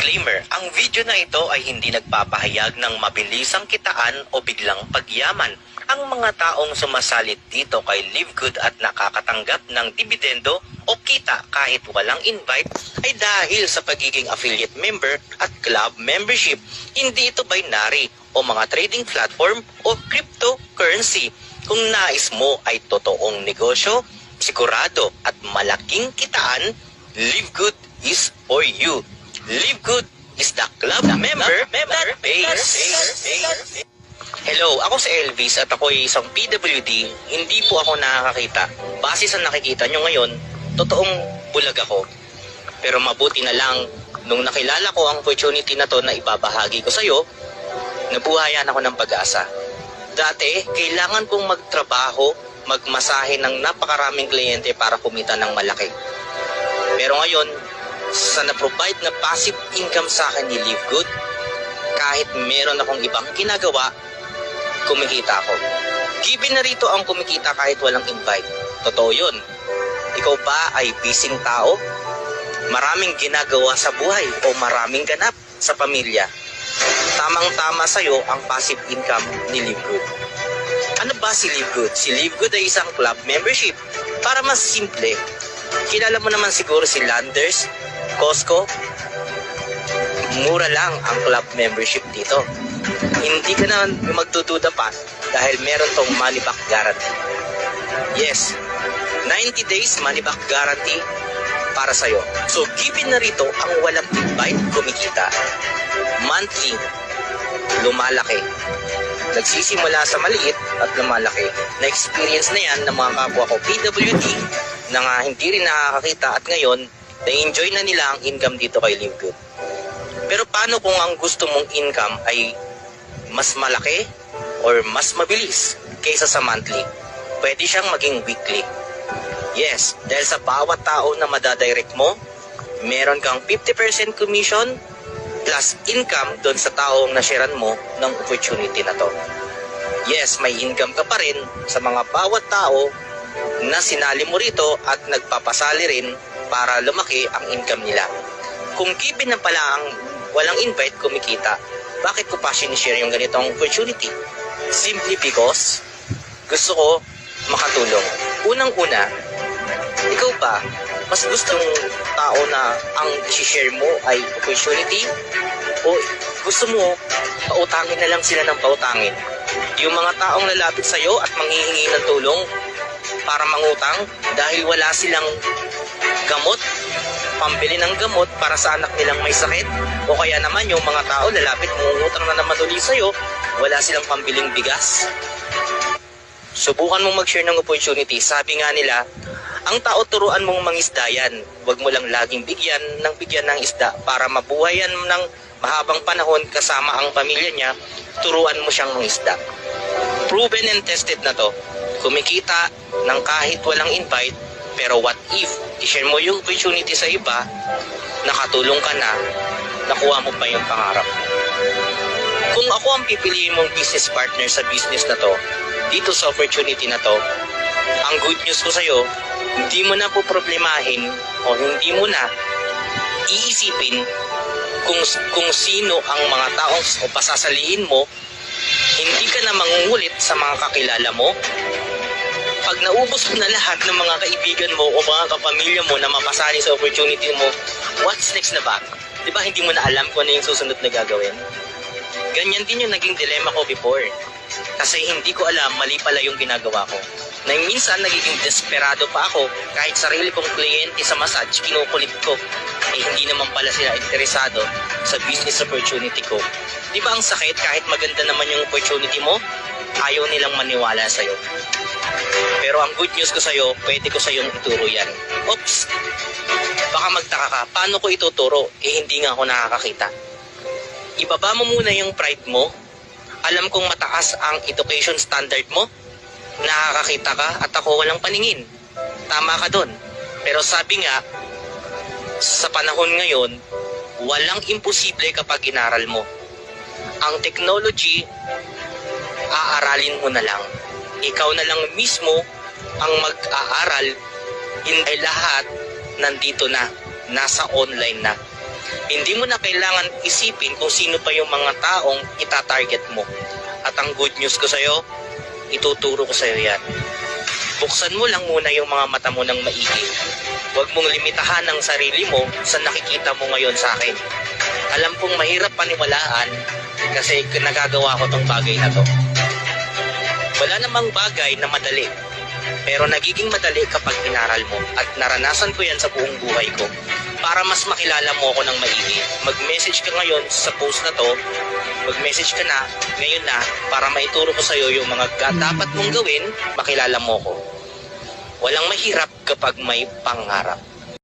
Disclaimer, ang video na ito ay hindi nagpapahayag ng mabilisang kitaan o biglang pagyaman. Ang mga taong sumasalit dito kay Live Good at nakakatanggap ng dibidendo o kita kahit walang invite ay dahil sa pagiging affiliate member at club membership. Hindi ito binary o mga trading platform o cryptocurrency. Kung nais mo ay totoong negosyo, sigurado at malaking kitaan, Live Good is for you. Live Good is the club member that pays. Hello, ako si Elvis at ako ay isang PWD. Hindi po ako nakakakita. Base sa nakikita nyo ngayon, totoong bulag ako. Pero mabuti na lang, nung nakilala ko ang opportunity na to na ibabahagi ko sa'yo, nabuhayan ako ng pag-asa. Dati, kailangan kong magtrabaho, magmasahe ng napakaraming kliyente para kumita ng malaki. Pero ngayon, sa na-provide na passive income sa akin ni Live Good, kahit meron akong ibang ginagawa, kumikita ako. Given na rito ang kumikita kahit walang invite. Totoo yun. Ikaw ba ay busy tao? Maraming ginagawa sa buhay o maraming ganap sa pamilya. Tamang-tama sa'yo ang passive income ni Live Good. Ano ba si Live Good? Si Live Good ay isang club membership. Para mas simple, kilala mo naman siguro si Landers, Costco. Mura lang ang club membership dito. Hindi ka na magdududa pa dahil meron tong money back guarantee. Yes, 90 days money back guarantee para sa'yo. So, given na rito ang walang invite kumikita, monthly, lumalaki. Nagsisimula sa maliit at lumalaki. Na-experience na yan ng mga kapwa ko PWD na nga hindi rin nakakakita at ngayon, na-enjoy na nila ang income dito kay Live Good. Pero paano kung ang gusto mong income ay mas malaki or mas mabilis kaysa sa monthly? Pwede siyang maging weekly. Yes, dahil sa bawat tao na madadirect mo, meron kang 50% commission plus income doon sa taong nasharean mo ng opportunity na to. Yes, may income ka pa rin sa mga bawat tao na sinali mo rito at nagpapasali rin para lumaki ang income nila. Kung given na pala ang walang invite kumikita, bakit ko pa sinishare yung ganitong opportunity? Simply because gusto ko makatulong. Unang-una, ikaw ba, mas gustong tao na ang i-share mo ay opportunity o gusto mo pautangin na lang sila ng pautangin? Yung mga taong lalapit sa'yo at manghihingi ng tulong para mangutang dahil wala silang gamot, pambili ng gamot para sa anak nilang may sakit, o kaya naman yung mga tao lalapit mangungutang na naman ulit sa'yo, wala silang pambiling bigas. Subukan mong mag-share ng opportunity. Sabi nga nila, ang tao turuan mong mangisda yan. Huwag mo lang laging bigyan ng isda para mabuhayan ng mahabang panahon kasama ang pamilya niya, turuan mo siyang mangisda. Proven and tested na to. Kumikita ng kahit walang invite, pero what if i-share mo yung opportunity sa iba, nakatulong ka na, nakuha mo pa yung pangarap. Kung ako ang pipiliin mong business partner sa business na to, dito sa opportunity na to, ang good news ko sa'yo, hindi mo na po problemahin o hindi mo na iisipin kung sino ang mga taong o pasasaliin mo. Hindi ka na mangungulit sa mga kakilala mo. Pag naubos mo na lahat ng mga kaibigan mo o mga kapamilya mo na mapasali sa opportunity mo, what's next na ba? Diba hindi mo na alam kung ano yung susunod na gagawin? Ganyan din yung naging dilemma ko before. Kasi hindi ko alam, mali pala yung ginagawa ko. Na minsan nagiging desperado pa ako kahit sarili kong kliyente sa massage, kinukulit ko. Eh hindi naman pala sila interesado sa business opportunity ko. Di ba ang sakit kahit maganda naman yung opportunity mo, ayaw nilang maniwala sa'yo. Pero ang good news ko sa'yo, pwede ko sa'yong ituro yan. Oops! Baka magtaka ka, paano ko ituturo? Eh hindi nga ako nakakakita. Ibaba mo muna yung pride mo. Alam kong mataas ang education standard mo. Nakakakita ka at ako walang paningin. Tama ka dun. Pero sabi nga, sa panahon ngayon, walang imposible kapag inaral mo. Ang technology, aaralin mo na lang. Ikaw na lang mismo ang mag-aaral. Hindi lahat nandito na, nasa online na. Hindi mo na kailangan isipin kung sino pa yung mga taong itatarget mo. At ang good news ko sa'yo, ituturo ko sa'yo yan. Buksan mo lang muna yung mga mata mo ng maigi. Huwag mong limitahan ang sarili mo sa nakikita mo ngayon sa akin. Alam kong mahirap paniwalaan kasi nagagawa ko tong bagay na to. Wala namang bagay na madali. Pero nagiging madali kapag inaral mo at naranasan ko yan sa buong buhay ko. Para mas makilala mo ako ng maigi, mag-message ka ngayon sa post na to, mag-message ka na, ngayon na, para maituro ko sa'yo yung mga dapat mong gawin, makilala mo ko. Walang mahirap kapag may pangarap.